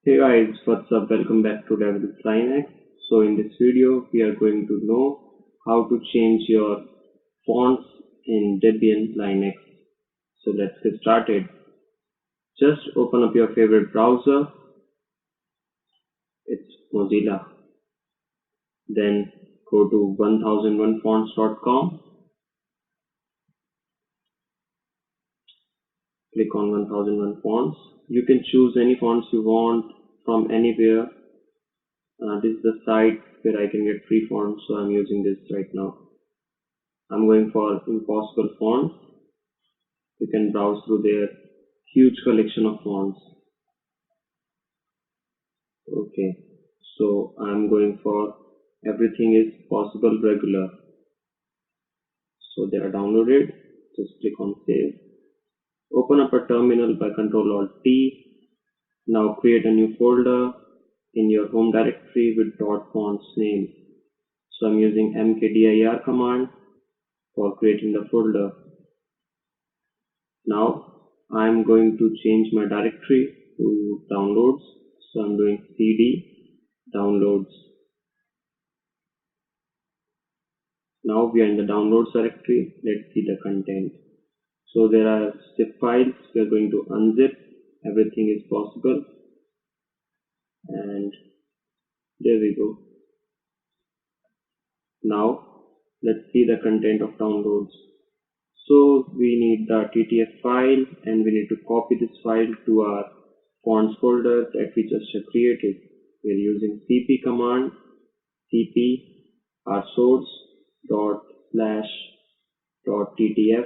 Hey guys, what's up? Welcome back to Devil's Linux. So in this video, we are going to know how to change your fonts in Debian Linux. So let's get started. Just open up your favorite browser. It's Mozilla. Then go to 1001fonts.com. Click on 1001 fonts. You can choose any fonts you want from anywhere. This is the site where I can get free fonts, so I'm using this right now. I'm going for Impossible Fonts. You can browse through their huge collection of fonts. Okay, so I'm going for Everything is Possible Regular. So they are downloaded. Just click on Save. Open up a terminal by Ctrl-Alt-T. Now create a new folder in your home directory with .fonts name. So I'm using mkdir command for creating the folder. Now I'm going to change my directory to downloads. So I'm doing cd downloads. Now we are in the downloads directory. Let's see the content. So there are zip files. We are going to unzip. Everything is possible. And there we go. Now let's see the content of downloads. So we need the TTF file and we need to copy this file to our fonts folder that we just have created. We are using cp command, cp our source ./.ttf.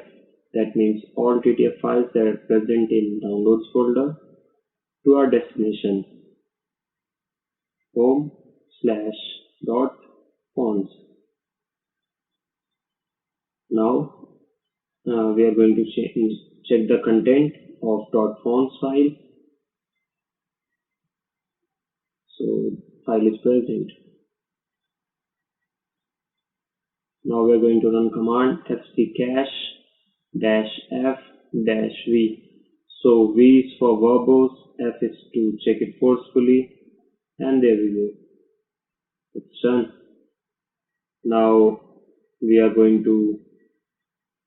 That means all TTF files that are present in downloads folder to our destination home/.fonts. Now we are going to check the content of .fonts file. So file is present. Now we are going to run command fccache-f-v. So v is for verbose, f is to check it forcefully, and there we go. It's done. Now we are going to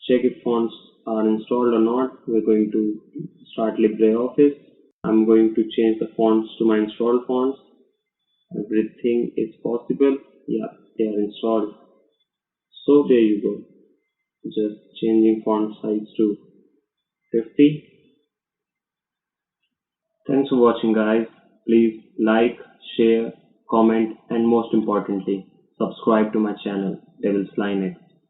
check if fonts are installed or not. We're going to start LibreOffice. I'm going to change the fonts to my installed fonts. Everything is possible. Yeah, they are installed. So there you go. Just changing font size to 50. Thanks for watching guys. Please like, share, comment, and most importantly, subscribe to my channel, Devil's Linux.